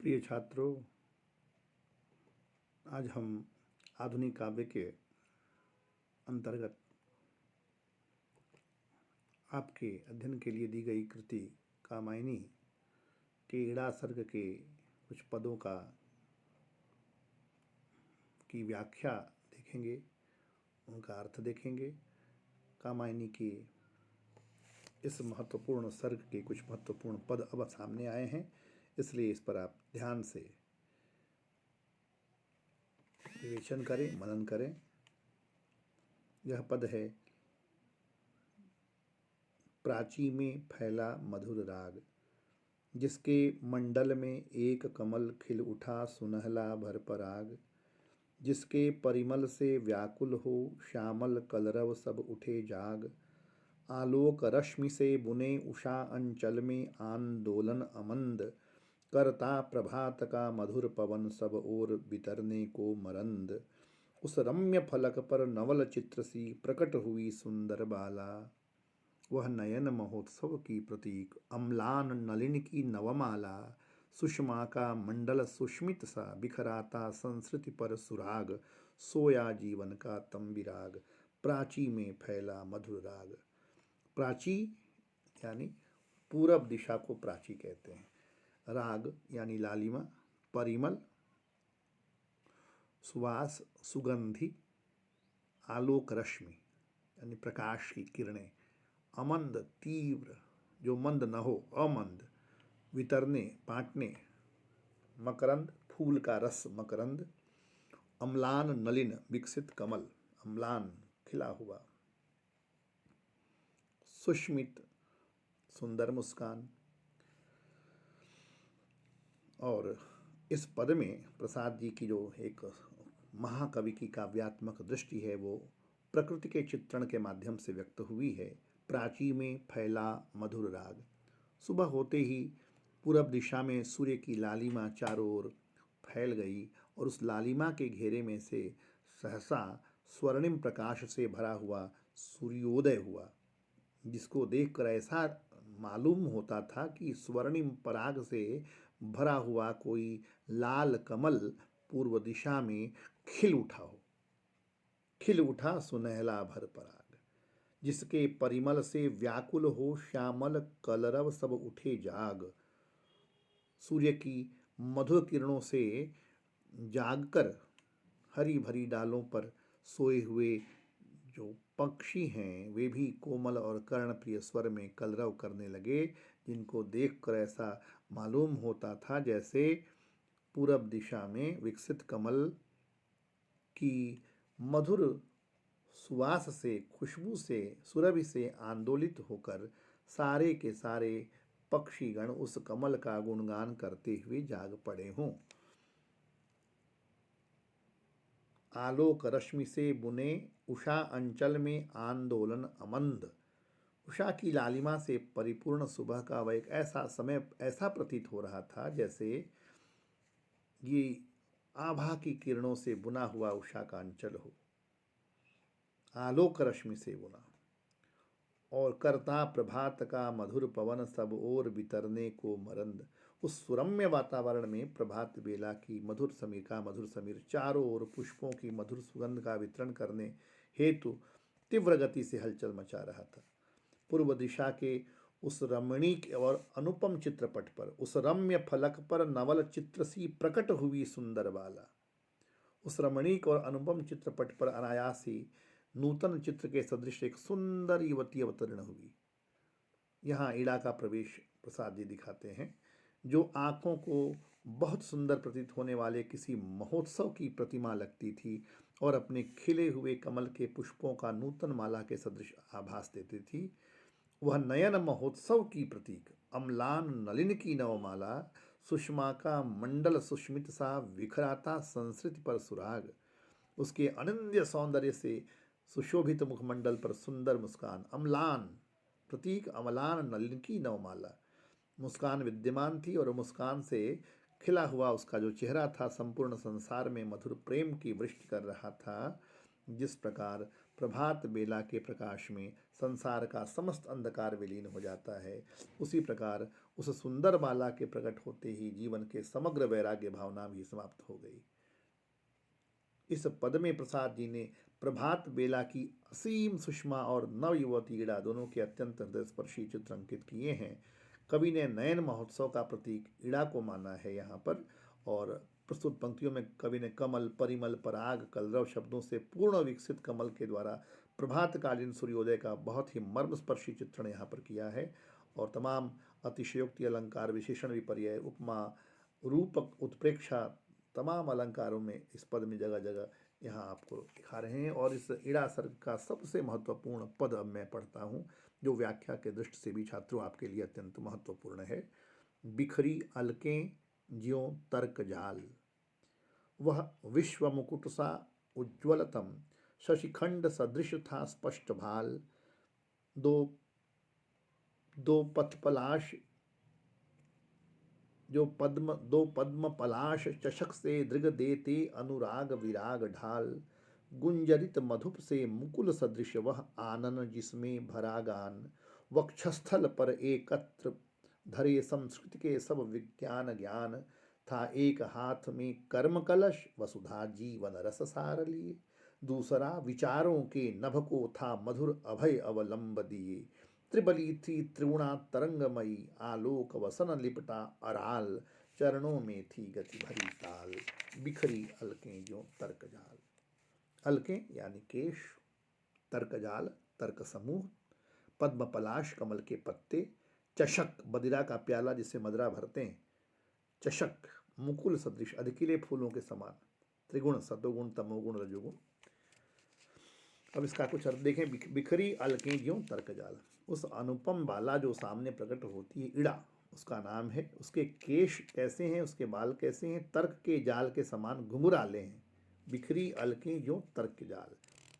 प्रिय छात्रों, आज हम आधुनिक काव्य के अंतर्गत आपके अध्ययन के लिए दी गई कृति कामायनी के इड़ा सर्ग के कुछ पदों की व्याख्या देखेंगे, उनका अर्थ देखेंगे। कामायनी के इस महत्वपूर्ण सर्ग के कुछ महत्वपूर्ण पद अब सामने आए हैं, इसलिए इस पर आप ध्यान से विवेचन करें, मनन करें। यह पद है, प्राची में फैला मधुर राग, जिसके मंडल में एक कमल खिल उठा सुनहला भर पराग, जिसके परिमल से व्याकुल हो श्यामल कलरव सब उठे जाग, आलोक रश्मि से बुने उषा अंचल में आंदोलन अमंद, करता प्रभात का मधुर पवन सब ओर बितरने को मरंद, उस रम्य फलक पर नवल चित्र सी प्रकट हुई सुंदर बाला, वह नयन महोत्सव की प्रतीक अम्लान नलिन की नवमाला, सुषमा का मंडल सुष्मित सा बिखराता संस्कृति पर सुराग, सोया जीवन का तंबिराग, प्राची में फैला मधुर राग। प्राची यानी पूरब दिशा को प्राची कहते हैं। राग यानी लालिमा, परिमल सुवास, सुगंधि, आलोक रश्मि यानी प्रकाश की किरणें, अमंद तीव्र जो मंद न हो, अमंद, वितरने बांटने, मकरंद फूल का रस मकरंद, अम्लान नलिन विकसित कमल, अम्लान खिला हुआ, सुष्मित सुंदर मुस्कान। और इस पद में प्रसाद जी की जो एक महाकवि की काव्यात्मक दृष्टि है वो प्रकृति के चित्रण के माध्यम से व्यक्त हुई है। प्राची में फैला मधुर राग, सुबह होते ही पूरब दिशा में सूर्य की लालिमा चारों ओर फैल गई और उस लालिमा के घेरे में से सहसा स्वर्णिम प्रकाश से भरा हुआ सूर्योदय हुआ, जिसको देखकर ऐसा मालूम होता था कि स्वर्णिम पराग से भरा हुआ कोई लाल कमल पूर्व दिशा में खिल उठा हो, खिल उठा सुनहला भर पराग, जिसके परिमल से व्याकुल हो श्यामल कलरव सब उठे जाग, सूर्य की मधुर किरणों से जागकर हरी भरी डालों पर सोए हुए जो पक्षी हैं वे भी कोमल और कर्णप्रिय स्वर में कलरव करने लगे, जिनको देखकर ऐसा मालूम होता था जैसे पूरब दिशा में विकसित कमल की मधुर सुवास से, खुशबू से, सुरभि से आंदोलित होकर सारे के सारे पक्षीगण उस कमल का गुणगान करते हुए जाग पड़े हों। आलोक रश्मि से बुने उषा अंचल में आंदोलन अमंद, उषा की लालिमा से परिपूर्ण सुबह का वह एक ऐसा समय ऐसा प्रतीत हो रहा था जैसे ये आभा की किरणों से बुना हुआ उषा का अंचल हो, आलोक रश्मि से बुना, और करता प्रभात का मधुर पवन सब ओर बितरने को मरंद, उस सुरम्य वातावरण में प्रभात बेला की मधुर समीर चारों ओर पुष्पों की मधुर सुगंध का वितरण करने हेतु तीव्र गति से हलचल मचा रहा था। पूर्व दिशा के उस रमणीक और अनुपम चित्रपट पर, उस रम्य फलक पर नवल चित्र सी प्रकट हुई सुंदर बाला, उस रमणीक और अनुपम चित्रपट पर अनायास ही नूतन चित्र के सदृश एक सुंदर युवती अवतरण हुई। यहाँ ईड़ा का प्रवेश प्रसाद जी दिखाते हैं, जो आँखों को बहुत सुंदर प्रतीत होने वाले किसी महोत्सव की प्रतिमा लगती थी और अपने खिले हुए कमल के पुष्पों का नूतन माला के सदृश आभास देती थी। वह नयन महोत्सव की प्रतीक अम्लान नलिन की नवमाला, सुषमा का मंडल सुष्मित सा विखराता संस्कृति पर सुराग, उसके अनन्य सौंदर्य से सुशोभित मुखमंडल पर सुंदर मुस्कान, अम्लान प्रतीक अम्लान नलिन की नवमाला, मुस्कान विद्यमान थी और मुस्कान से खिला हुआ उसका जो चेहरा था संपूर्ण संसार में मधुर प्रेम की वृष्टि कर रहा था। जिस प्रकार प्रभात बेला के प्रकाश में संसार का समस्त अंधकार विलीन हो जाता है, उसी प्रकार उस सुंदर बाला के प्रकट होते ही जीवन के समग्र वैराग्य भावना भी समाप्त हो गई। इस पद में प्रसाद जी ने प्रभात बेला की असीम सुषमा और नव युवती इड़ा दोनों के अत्यंत हृदयस्पर्शी चित्र अंकित किए हैं। कवि ने नयन महोत्सव का प्रतीक इड़ा को माना है यहाँ पर, और प्रस्तुत पंक्तियों में कवि ने कमल, परिमल, पराग, कलरव शब्दों से पूर्ण विकसित कमल के द्वारा प्रभातकालीन सूर्योदय का बहुत ही मर्मस्पर्शी चित्रण यहाँ पर किया है। और तमाम अतिशयोक्ति, अलंकार, विशेषण, विपर्यय, उपमा, रूपक, उत्प्रेक्षा, तमाम अलंकारों में इस पद में जगह जगह यहाँ आपको दिखा रहे हैं। और इस इड़ा सर्ग का सबसे महत्वपूर्ण पद अब मैं पढ़ता हूँ, जो व्याख्या के दृष्टि से भी छात्रों आपके लिए अत्यंत महत्वपूर्ण है। बिखरी अलकें ज्यों तर्क जाल, वह विश्व मुकुट सा उज्ज्वलतम, शशिखंड सदृश था स्पष्ट भाल, दो दो पथपलाश दो पद्म पलाश चषक से दृग देते अनुराग विराग ढाल, गुंजरित मधुप से मुकुल सदृश वह आनन जिसमें भरा गान, वक्षस्थल पर एकत्र धरे संस्कृत के सब विज्ञान ज्ञान, था एक हाथ में कर्म कलश वसुधा जीवन रस सार लिए, दूसरा विचारों के नभ को था मधुर अभय अवलंब दिए, त्रिबली थी त्रिगुणा तरंगमयी, आलोक वसन लिपटा अराल, चरणों में थी गति भरी ताल, बिखरी अलकें ज्यों तर्क जाल। अलकें यानी केश, तर्कजाल तर्क समूह, पद्म पलाश कमल के पत्ते, चषक बदिरा का प्याला जिससे मदिरा भरते हैं, चषक मुकुल सदृश अधिकिले फूलों के समान, त्रिगुण सतोगुण तमोगुण रजोगुण। अब इसका कुछ अर्थ देखें। बिखरी अलकें ज्यों तर्कजाल, उस अनुपम बाला जो सामने प्रकट होती है, इड़ा उसका नाम है। उसके केश कैसे हैं, उसके बाल कैसे हैं, तर्क के जाल के समान घुंघराले हैं। बिखरी अलकें ज्यों तर्क जाल,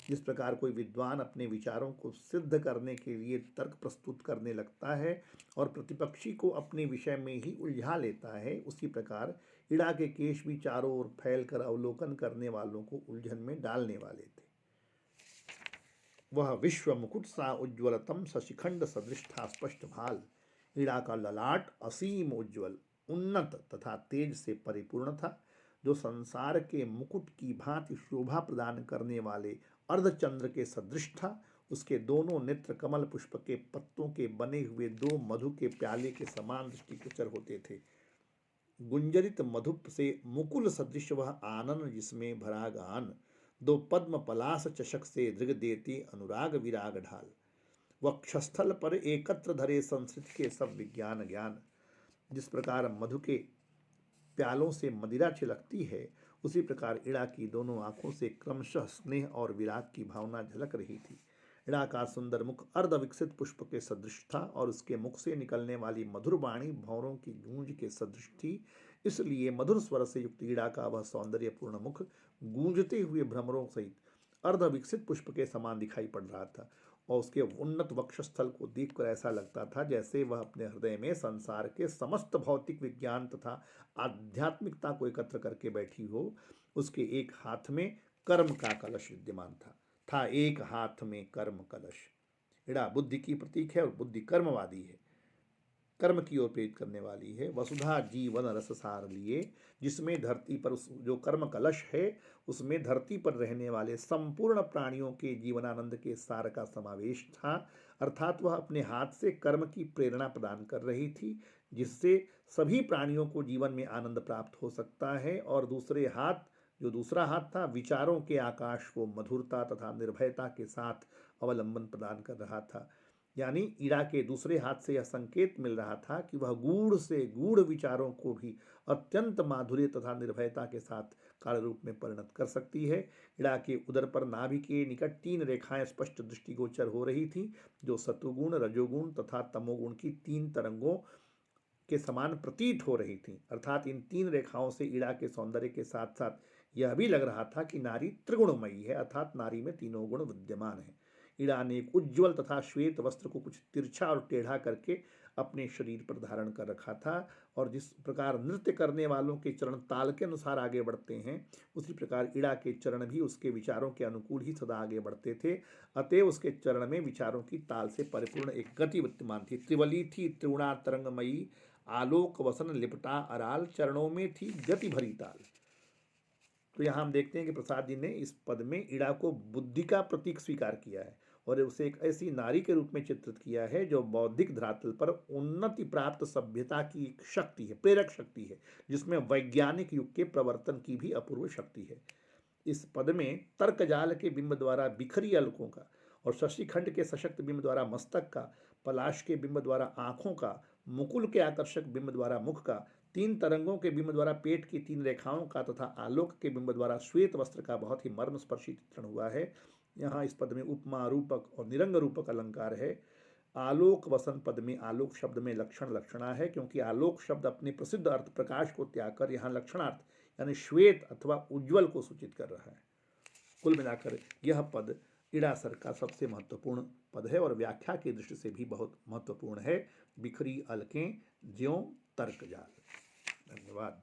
जिस प्रकार कोई विद्वान अपने विचारों को सिद्ध करने के लिए तर्क प्रस्तुत करने लगता है और प्रतिपक्षी को अपने विषय में ही उलझा लेता है, उसी प्रकार इड़ा के केश भी चारों ओर फैलकर अवलोकन करने वालों को उलझन में डालने वाले थे। वह विश्व मुकुट सा उज्ज्वलतम, शशिखंड सदृश था स्पष्ट भाल, इड़ा का ललाट असीम उज्ज्वल, उन्नत तथा तेज से परिपूर्ण था, जो संसार के मुकुट की भांति शोभा प्रदान करने वाले अर्धचंद्र के सदृश था। उसके दोनों नेत्र कमल पुष्प के पत्तों के बने हुए दो मधु के प्याले के समान दृष्टिगोचर होते थे। गुंजरित मधुप से मुकुल सदृश वह आनन जिसमें भरा गान, दो पद्म पलास चषक से दृग देती अनुराग विराग ढाल, वक्षस्थल पर एकत्र धरे संस्कृत के सब विज्ञान ज्ञान। जिस प्रकार मधु के प्यालों से मदिरा छिलकती है, उसी प्रकार इड़ा की दोनों आंखों से क्रमशः स्नेह और विराग की भावना झलक रही थी। इड़ा का सुंदर मुख अर्ध विकसित पुष्प के सदृश था और उसके मुख से निकलने वाली मधुर वाणी भौरों की गूंज के सदृश थी। इसलिए मधुर स्वर से युक्त इड़ा का वह सौंदर्यपूर्ण मुख गूंजते हुए भ्रमरों सहित अर्ध विकसित पुष्प के समान दिखाई पड़ रहा था, और उसके उन्नत वक्षस्थल को देखकर ऐसा लगता था जैसे वह अपने हृदय में संसार के समस्त भौतिक विज्ञान तथा आध्यात्मिकता को एकत्र करके बैठी हो। उसके एक हाथ में कर्म का कलश विद्यमान था एक हाथ में कर्म कलश। इड़ा बुद्धि की प्रतीक है और बुद्धि कर्मवादी है, कर्म की ओर प्रेरित करने वाली है। वसुधा जीवन रस सार लिए, जिसमें धरती पर उस जो कर्म कलश है उसमें धरती पर रहने वाले संपूर्ण प्राणियों के जीवनानंद के सार का समावेश था। अर्थात वह अपने हाथ से कर्म की प्रेरणा प्रदान कर रही थी, जिससे सभी प्राणियों को जीवन में आनंद प्राप्त हो सकता है। और दूसरा हाथ था, विचारों के आकाश को मधुरता तथा निर्भयता के साथ अवलंबन प्रदान कर रहा था। यानी इड़ा के दूसरे हाथ से यह संकेत मिल रहा था कि वह गूढ़ से गूढ़ विचारों को भी अत्यंत माधुर्य तथा निर्भयता के साथ काल रूप में परिणत कर सकती है। इड़ा के उदर पर नाभि के निकट 3 रेखाएं स्पष्ट दृष्टिगोचर हो रही थी, जो सतुगुण, रजोगुण तथा तमोगुण की 3 तरंगों के समान प्रतीत हो रही थी। अर्थात इन 3 रेखाओं से इड़ा के सौंदर्य के साथ साथ यह भी लग रहा था कि नारी त्रिगुणमयी है, अर्थात नारी में तीनों गुण विद्यमान है। इड़ा ने एक उज्ज्वल तथा श्वेत वस्त्र को कुछ तिरछा और टेढ़ा करके अपने शरीर पर धारण कर रखा था। और जिस प्रकार नृत्य करने वालों के चरण ताल के अनुसार आगे बढ़ते हैं, उसी प्रकार इड़ा के चरण भी उसके विचारों के अनुकूल ही सदा आगे बढ़ते थे। अतएव उसके चरण में विचारों की ताल से परिपूर्ण एक गति विद्यमान थी। त्रिवली थी त्रिगुणा तरंगमयी, आलोक वसन लिपटा अराल, चरणों में थी गति भरी ताल। तो यहाँ हम देखते हैं कि प्रसाद जी ने इस पद में इड़ा को बुद्धि का प्रतीक स्वीकार किया है और उसे एक ऐसी नारी के रूप में चित्रित किया है जो बौद्धिक धरातल पर उन्नति प्राप्त सभ्यता की एक शक्ति है, प्रेरक शक्ति है, जिसमें वैज्ञानिक युग के प्रवर्तन की भी अपूर्व शक्ति है। इस पद में तर्कजाल के बिंब द्वारा बिखरी अलकों का और शशिखंड के सशक्त बिंब द्वारा मस्तक का, पलाश के बिंब द्वारा आंखों का, मुकुल के आकर्षक बिंब द्वारा मुख का, तीन तरंगों के बिंब द्वारा पेट की तीन रेखाओं का तथा आलोक के बिंब द्वारा श्वेत वस्त्र का बहुत ही मर्मस्पर्शी चित्रण हुआ है। यहाँ इस पद में उपमा रूपक और निरंग रूपक अलंकार है। आलोक वसन पद में आलोक शब्द में लक्षण लक्षणा है, क्योंकि आलोक शब्द अपने प्रसिद्ध अर्थ प्रकाश को त्याग कर यहाँ लक्षणार्थ यानी श्वेत अथवा उज्ज्वल को सूचित कर रहा है। कुल मिलाकर यह पद इड़ासर का सबसे महत्वपूर्ण पद है और व्याख्या की दृष्टि से भी बहुत महत्वपूर्ण है। बिखरी अलकें ज्यों तर्कजाल। धन्यवाद।